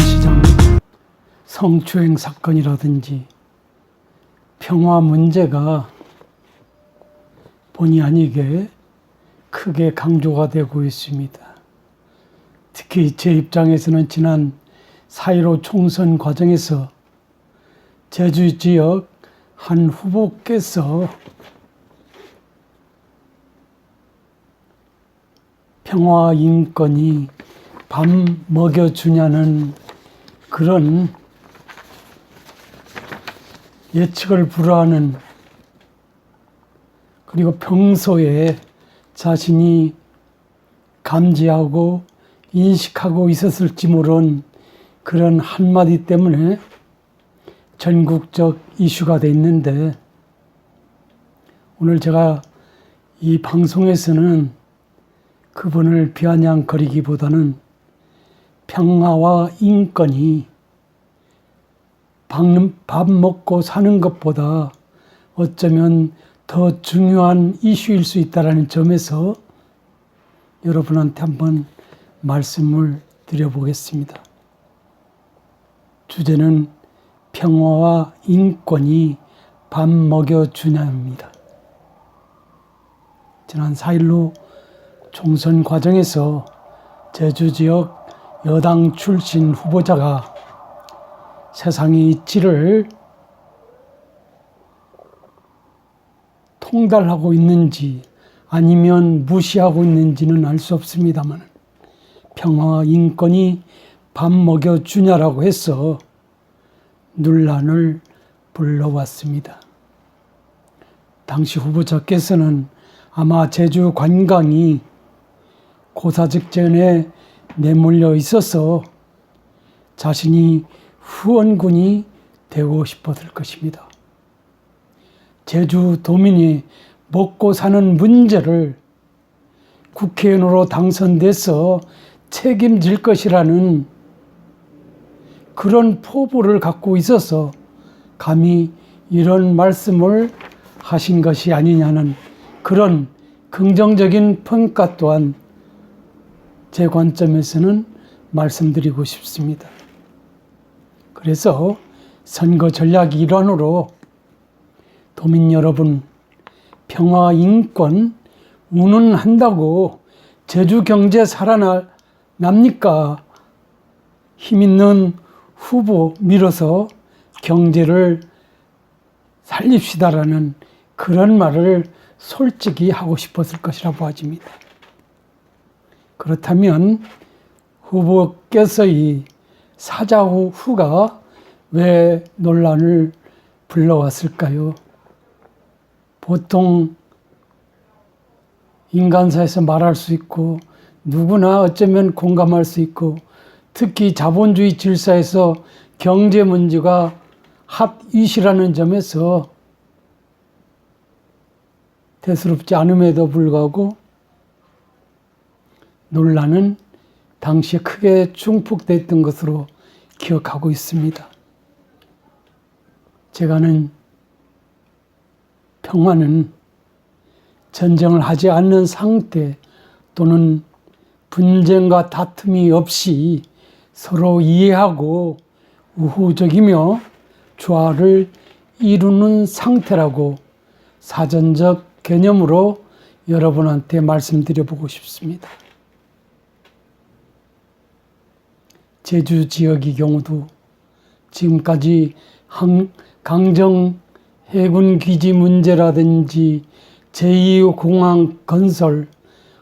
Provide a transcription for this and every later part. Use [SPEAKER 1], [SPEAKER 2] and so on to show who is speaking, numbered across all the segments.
[SPEAKER 1] 부산시장 성추행 사건이라든지 평화 문제가 본의 아니게 크게 강조가 되고 있습니다. 특히 제 입장에서는 지난 4.15 총선 과정에서 제주 지역 한 후보께서 평화 인권이 밥 먹여주냐는 그런 예측을 불허하는, 그리고 평소에 자신이 감지하고 인식하고 있었을지 모르는 그런 한마디 때문에 전국적 이슈가 돼 있는데, 오늘 제가 이 방송에서는 그분을 비아냥거리기보다는 평화와 인권이 밥 먹고 사는 것보다 어쩌면 더 중요한 이슈일 수 있다는 점에서 여러분한테 한번 말씀을 드려보겠습니다. 주제는 평화와 인권이 밥 먹여주냐입니다. 지난 4.15 총선 과정에서 제주 지역 여당 출신 후보자가 세상의 이치를 통달하고 있는지 아니면 무시하고 있는지는 알 수 없습니다만, 평화와 인권이 밥 먹여주냐라고 해서 논란을 불러왔습니다. 당시 후보자께서는 아마 제주 관광이 고사 직전에 내몰려 있어서 자신이 후원군이 되고 싶었을 것입니다. 제주도민이 먹고 사는 문제를 국회의원으로 당선돼서 책임질 것이라는 그런 포부를 갖고 있어서 감히 이런 말씀을 하신 것이 아니냐는 그런 긍정적인 평가 또한 제 관점에서는 말씀드리고 싶습니다. 그래서 선거 전략 일환으로 도민 여러분, 평화, 인권 운운한다고 제주 경제 살아납니까? 힘 있는 후보 밀어서 경제를 살립시다라는 그런 말을 솔직히 하고 싶었을 것이라 보아집니다. 그렇다면 후보께서의 사자후가 왜 논란을 불러왔을까요? 보통 인간사에서 말할 수 있고 누구나 어쩌면 공감할 수 있고, 특히 자본주의 질서에서 경제 문제가 핫 이슈라는 점에서 대수롭지 않음에도 불구하고 논란은 당시에 크게 중폭됐던 것으로 기억하고 있습니다. 제가는 평화는 전쟁을 하지 않는 상태 또는 분쟁과 다툼이 없이 서로 이해하고 우호적이며 조화를 이루는 상태라고 사전적 개념으로 여러분한테 말씀드려보고 싶습니다. 제주 지역의 경우도 지금까지 강정 해군기지 문제라든지 제2공항 건설,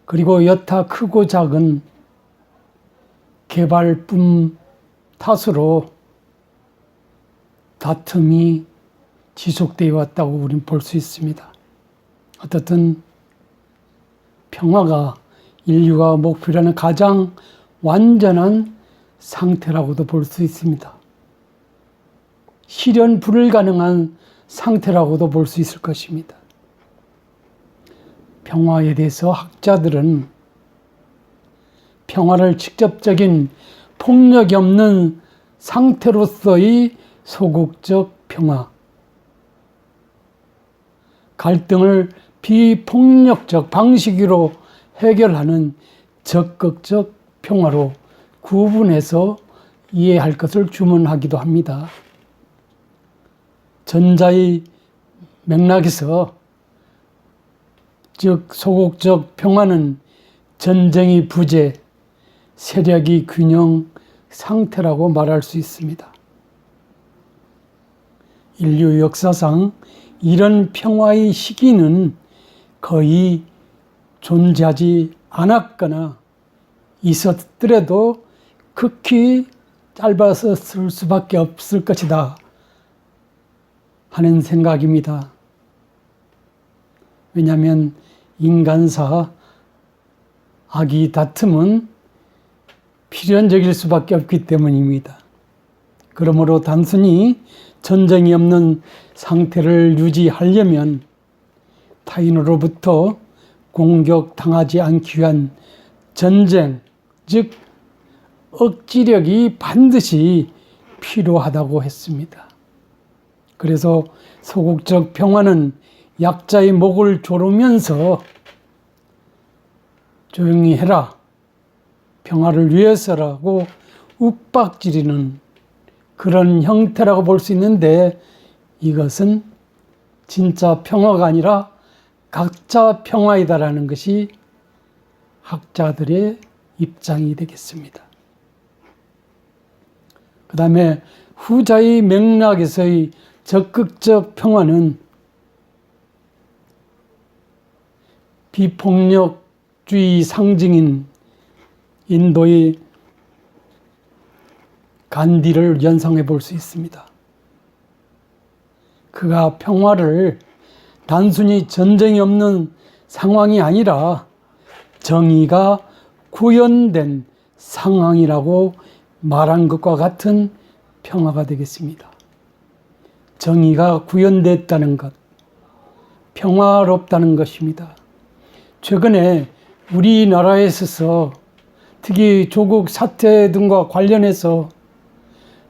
[SPEAKER 1] 그리고 여타 크고 작은 개발뿐 탓으로 다툼이 지속되어 왔다고 우리는 볼 수 있습니다. 어떻든 평화가 인류가 목표라는 가장 완전한 상태라고도 볼 수 있습니다. 실현 불가능한 상태라고도 볼 수 있을 것입니다. 평화에 대해서 학자들은 평화를 직접적인 폭력이 없는 상태로서의 소극적 평화, 갈등을 비폭력적 방식으로 해결하는 적극적 평화로 구분해서 이해할 것을 주문하기도 합니다. 전자의 맥락에서 즉 소극적 평화는 전쟁이 부재, 세력이 균형 상태라고 말할 수 있습니다. 인류 역사상 이런 평화의 시기는 거의 존재하지 않았거나 있었더라도 극히 짧았을 수밖에 없을 것이다 하는 생각입니다. 왜냐하면 인간사 악의 다툼은 필연적일 수밖에 없기 때문입니다. 그러므로 단순히 전쟁이 없는 상태를 유지하려면 타인으로부터 공격당하지 않기 위한 전쟁, 즉 억지력이 반드시 필요하다고 했습니다. 그래서 소극적 평화는 약자의 목을 조르면서 조용히 해라, 평화를 위해서라고 윽박지르는 그런 형태라고 볼 수 있는데, 이것은 진짜 평화가 아니라 가짜 평화이다라는 것이 학자들의 입장이 되겠습니다. 그 다음에 후자의 맥락에서의 적극적 평화는 비폭력주의 상징인 인도의 간디를 연상해 볼 수 있습니다. 그가 평화를 단순히 전쟁이 없는 상황이 아니라 정의가 구현된 상황이라고 말한 것과 같은 평화가 되겠습니다. 정의가 구현됐다는 것, 평화롭다는 것입니다. 최근에 우리나라에 있어서 특히 조국 사태 등과 관련해서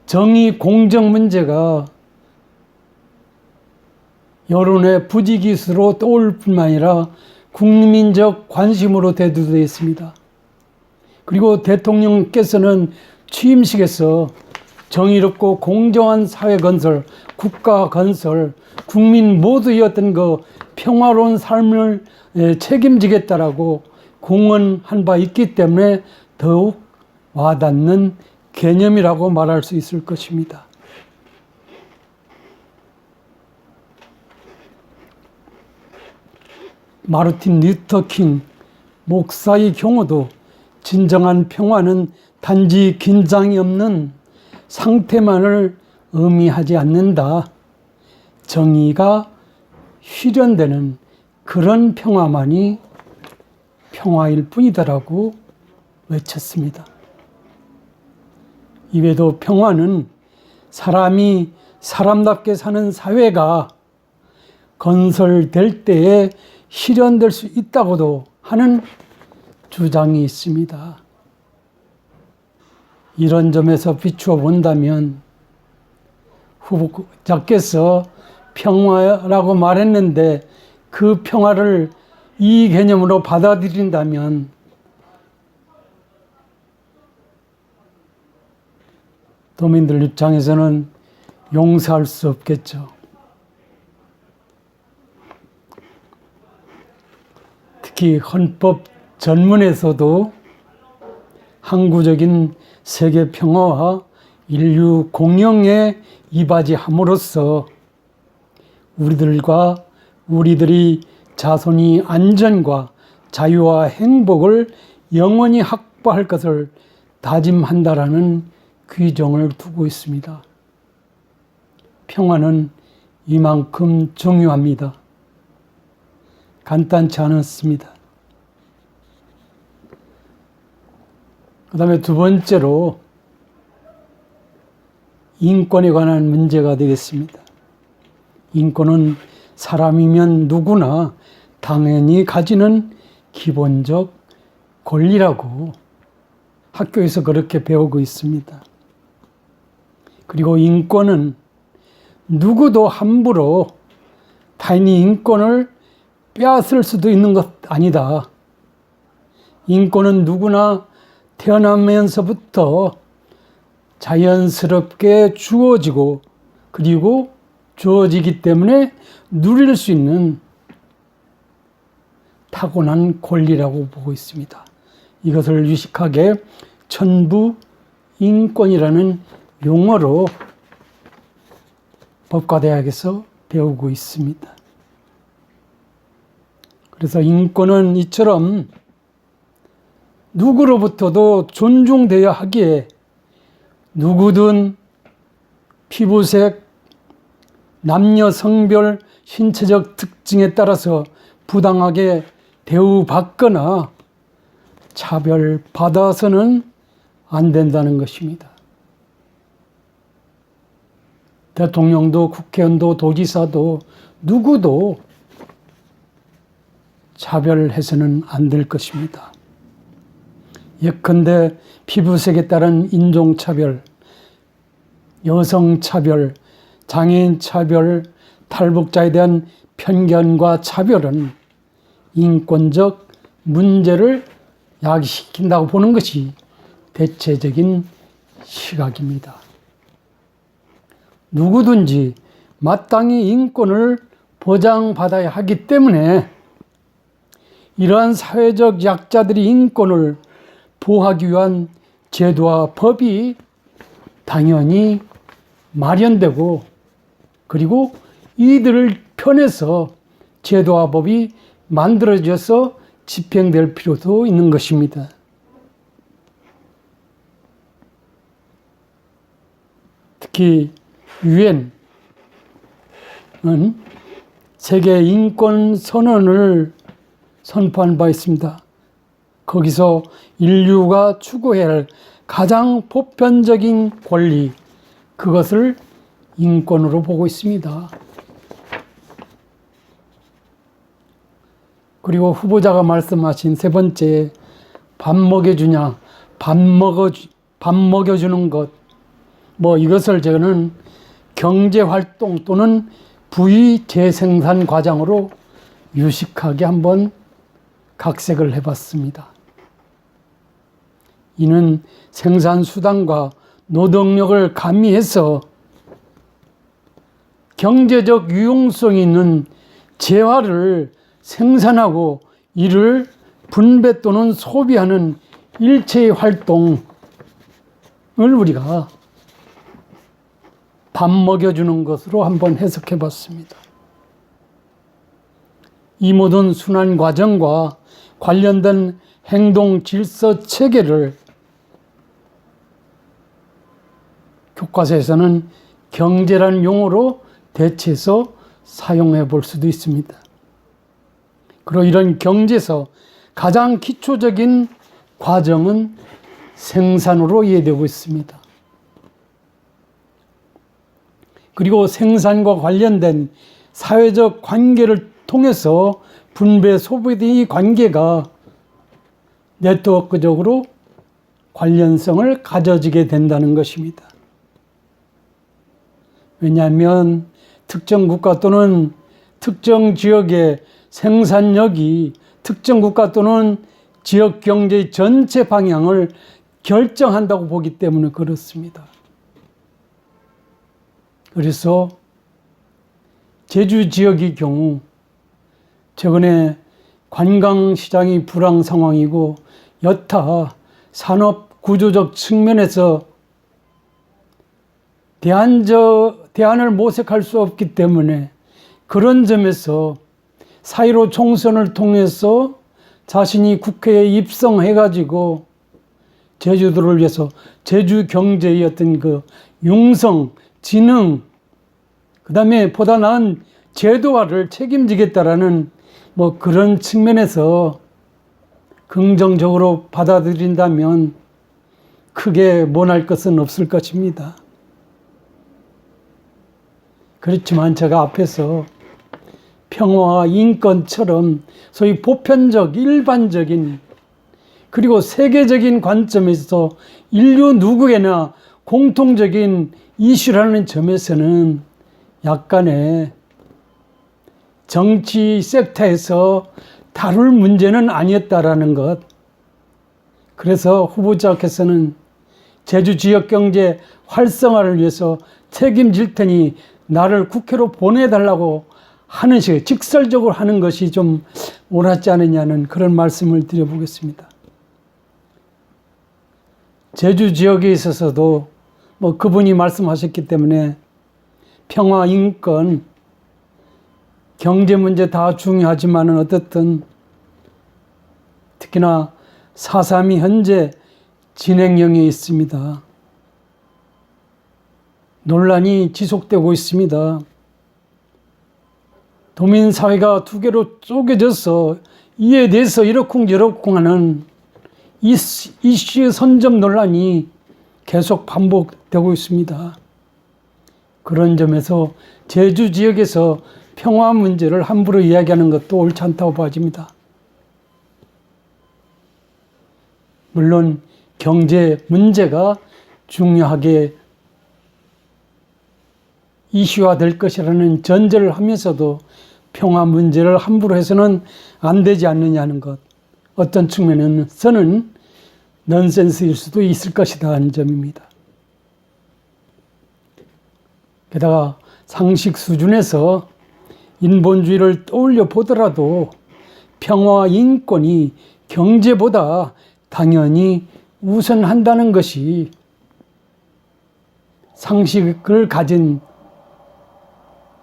[SPEAKER 1] 정의 공정 문제가 여론의 부지기수로 떠올 뿐만 아니라 국민적 관심으로 대두되어 있습니다. 그리고 대통령께서는 취임식에서 정의롭고 공정한 사회 건설, 국가 건설, 국민 모두의 어떤 그 평화로운 삶을 책임지겠다라고 공언한 바 있기 때문에 더욱 와닿는 개념이라고 말할 수 있을 것입니다. 마르틴 루터 킹 목사의 경우도 진정한 평화는 단지 긴장이 없는 상태만을 의미하지 않는다. 정의가 실현되는 그런 평화만이 평화일 뿐이다라고 외쳤습니다. 이외에도 평화는 사람이 사람답게 사는 사회가 건설될 때에 실현될 수 있다고도 하는 주장이 있습니다. 이런 점에서 비추어 본다면 후보자께서 평화라고 말했는데 그 평화를 이 개념으로 받아들인다면 도민들 입장에서는 용서할 수 없겠죠. 특히 헌법 전문에서도 항구적인 세계 평화와 인류 공영에 이바지함으로써 우리들과 우리들이 자손이 안전과 자유와 행복을 영원히 확보할 것을 다짐한다라는 규정을 두고 있습니다. 평화는 이만큼 중요합니다. 간단치 않았습니다. 그 다음에 두 번째로 인권에 관한 문제가 되겠습니다. 인권은 사람이면 누구나 당연히 가지는 기본적 권리라고 학교에서 그렇게 배우고 있습니다. 그리고 인권은 누구도 함부로 타인의 인권을 빼앗을 수도 있는 것 아니다. 인권은 누구나 태어나면서부터 자연스럽게 주어지고 그리고 주어지기 때문에 누릴 수 있는 타고난 권리라고 보고 있습니다. 이것을 유식하게 천부인권이라는 용어로 법과대학에서 배우고 있습니다. 그래서 인권은 이처럼 누구로부터도 존중되어야 하기에 누구든 피부색, 남녀 성별, 신체적 특징에 따라서 부당하게 대우받거나 차별받아서는 안 된다는 것입니다. 대통령도 국회의원도 도지사도 누구도 차별해서는 안 될 것입니다. 예컨대 피부색에 따른 인종차별, 여성차별, 장애인차별, 탈북자에 대한 편견과 차별은 인권적 문제를 야기시킨다고 보는 것이 대체적인 시각입니다. 누구든지 마땅히 인권을 보장받아야 하기 때문에 이러한 사회적 약자들이 인권을 보호하기 위한 제도와 법이 당연히 마련되고 그리고 이들을 편에서 제도와 법이 만들어져서 집행될 필요도 있는 것입니다. 특히 유엔은 세계 인권 선언을 선포한 바 있습니다. 거기서 인류가 추구해야 할 가장 보편적인 권리, 그것을 인권으로 보고 있습니다. 그리고 후보자가 말씀하신 세 번째, 밥 먹여주냐, 밥 먹여주는 것, 이것을 저는 경제활동 또는 부의 재생산 과정으로 유식하게 한번 각색을 해봤습니다. 이는 생산수단과 노동력을 가미해서 경제적 유용성이 있는 재화를 생산하고 이를 분배 또는 소비하는 일체의 활동을 우리가 밥 먹여주는 것으로 한번 해석해 봤습니다. 이 모든 순환 과정과 관련된 행동 질서 체계를 교과서에서는 경제라는 용어로 대체해서 사용해 볼 수도 있습니다. 그리고 이런 경제에서 가장 기초적인 과정은 생산으로 이해되고 있습니다. 그리고 생산과 관련된 사회적 관계를 통해서 분배, 소비 관계가 네트워크적으로 관련성을 가져지게 된다는 것입니다. 왜냐하면 특정 국가 또는 특정 지역의 생산력이 특정 국가 또는 지역 경제의 전체 방향을 결정한다고 보기 때문에 그렇습니다. 그래서 제주 지역의 경우 최근에 관광시장이 불황 상황이고 여타 산업 구조적 측면에서 대안을 모색할 수 없기 때문에 그런 점에서 4.15 총선을 통해서 자신이 국회에 입성해가지고 제주도를 위해서 제주 경제의 어떤 그 융성, 진흥, 그 다음에 보다 나은 제도화를 책임지겠다라는 그런 측면에서 긍정적으로 받아들인다면 크게 원할 것은 없을 것입니다. 그렇지만 제가 앞에서 평화와 인권처럼 소위 보편적, 일반적인 그리고 세계적인 관점에서 인류 누구에나 공통적인 이슈라는 점에서는 약간의 정치 섹터에서 다룰 문제는 아니었다라는 것. 그래서 후보자께서는 제주 지역 경제 활성화를 위해서 책임질 테니 나를 국회로 보내달라고 하는 식, 직설적으로 하는 것이 좀 옳았지 않느냐는 그런 말씀을 드려보겠습니다. 제주 지역에 있어서도 뭐 그분이 말씀하셨기 때문에 평화, 인권, 경제 문제 다 중요하지만은 어떻든 특히나 4.3이 현재 진행형에 있습니다. 논란이 지속되고 있습니다. 도민사회가 두 개로 쪼개져서 이에 대해서 이러쿵저러쿵 하는 이슈 선점 논란이 계속 반복되고 있습니다. 그런 점에서 제주 지역에서 평화 문제를 함부로 이야기하는 것도 옳지 않다고 봐집니다. 물론 경제 문제가 중요하게 이슈화될 것이라는 전제를 하면서도 평화 문제를 함부로 해서는 안 되지 않느냐는 것, 어떤 측면에서는 넌센스일 수도 있을 것이다 하는 점입니다. 게다가 상식 수준에서 인본주의를 떠올려 보더라도 평화와 인권이 경제보다 당연히 우선한다는 것이 상식을 가진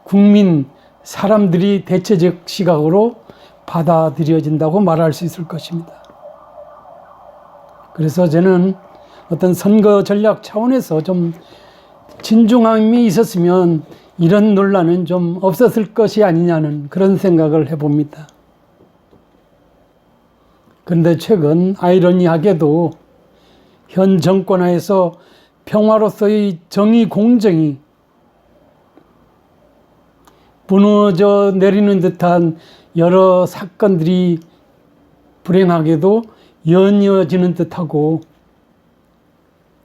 [SPEAKER 1] 국민, 사람들이 대체적 시각으로 받아들여진다고 말할 수 있을 것입니다. 그래서 저는 어떤 선거 전략 차원에서 좀 진중함이 있었으면 이런 논란은 좀 없었을 것이 아니냐는 그런 생각을 해봅니다. 그런데 최근 아이러니하게도 현 정권 하에서 평화로서의 정의 공정이 무너져 내리는 듯한 여러 사건들이 불행하게도 연이어지는 듯하고,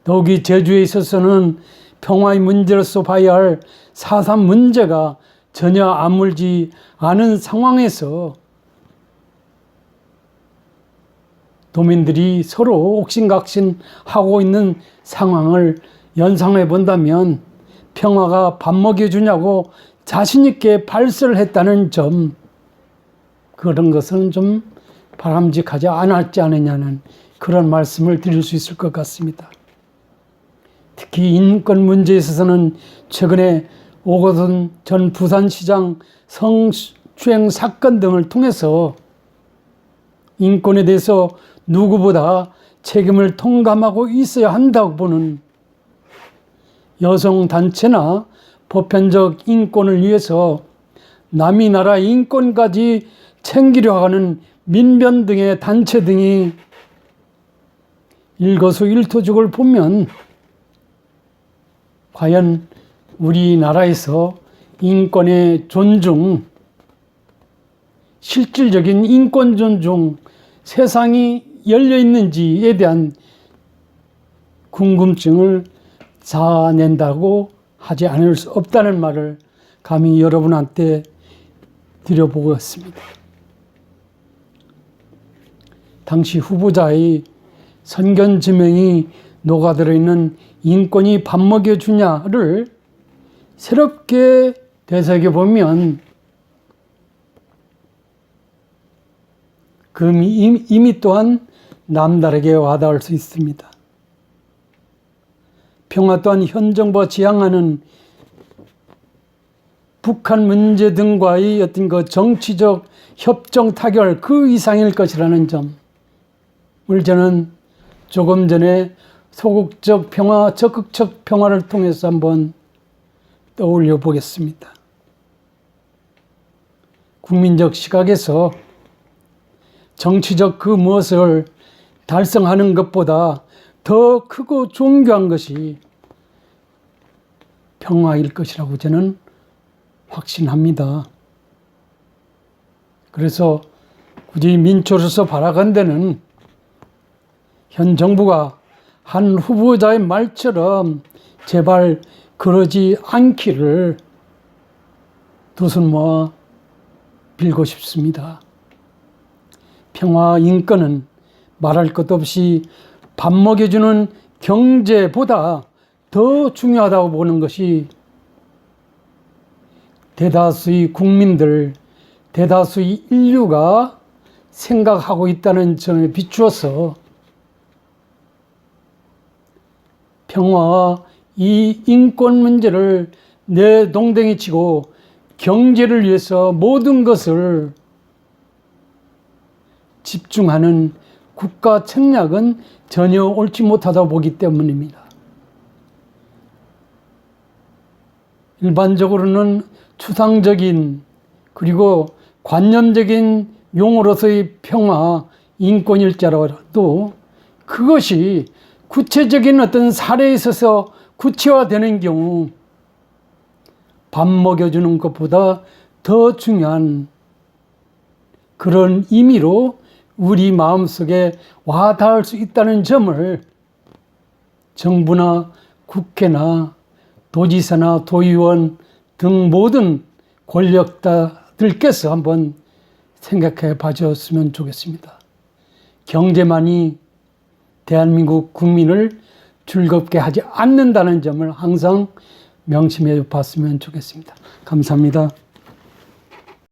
[SPEAKER 1] 더욱이 제주에 있어서는 평화의 문제로서 봐야 할 4.3 문제가 전혀 아물지 않은 상황에서 도민들이 서로 옥신각신하고 있는 상황을 연상해 본다면 평화가 밥 먹여주냐고 자신있게 발설을 했다는 점, 그런 것은 좀 바람직하지 않았지 않느냐는 그런 말씀을 드릴 수 있을 것 같습니다. 특히 인권 문제에 있어서는 최근에 오거돈 전 부산시장 성추행 사건 등을 통해서 인권에 대해서 누구보다 책임을 통감하고 있어야 한다고 보는 여성단체나 보편적 인권을 위해서 남이 나라 인권까지 챙기려 하는 민변 등의 단체 등이 일거수일투족을 보면 과연 우리나라에서 인권의 존중, 실질적인 인권 존중, 세상이 열려 있는지에 대한 궁금증을 자아낸다고 하지 않을 수 없다는 말을 감히 여러분한테 드려보겠습니다. 당시 후보자의 선견 지명이 녹아들어 있는 인권이 밥 먹여주냐를 새롭게 되새겨보면 그 의미 또한 남다르게 와닿을 수 있습니다. 평화 또한 현 정부가 지향하는 북한 문제 등과의 어떤 그 정치적 협정 타결 그 이상일 것이라는 점을 저는 조금 전에 소극적 평화, 적극적 평화를 통해서 한번 떠올려 보겠습니다. 국민적 시각에서 정치적 그 무엇을 달성하는 것보다 더 크고 존귀한 것이 평화일 것이라고 저는 확신합니다. 그래서 굳이 민초로서 바라건대는 현 정부가 한 후보자의 말처럼 제발 그러지 않기를 두 손 모아 빌고 싶습니다. 평화 인권은 말할 것 없이 밥 먹여주는 경제보다 더 중요하다고 보는 것이 대다수의 국민들, 대다수의 인류가 생각하고 있다는 점에 비추어서 평화와 이 인권 문제를 내 동댕이 치고 경제를 위해서 모든 것을 집중하는 국가 청약은 전혀 옳지 못하다고 보기 때문입니다. 일반적으로는 추상적인 그리고 관념적인 용어로서의 평화, 인권일자라도 그것이 구체적인 어떤 사례에 있어서 구체화되는 경우 밥 먹여주는 것보다 더 중요한 그런 의미로 우리 마음속에 와 닿을 수 있다는 점을 정부나 국회나 도지사나 도의원 등 모든 권력자들께서 한번 생각해 봐줬으면 좋겠습니다. 경제만이 대한민국 국민을 즐겁게 하지 않는다는 점을 항상 명심해 봤으면 좋겠습니다. 감사합니다.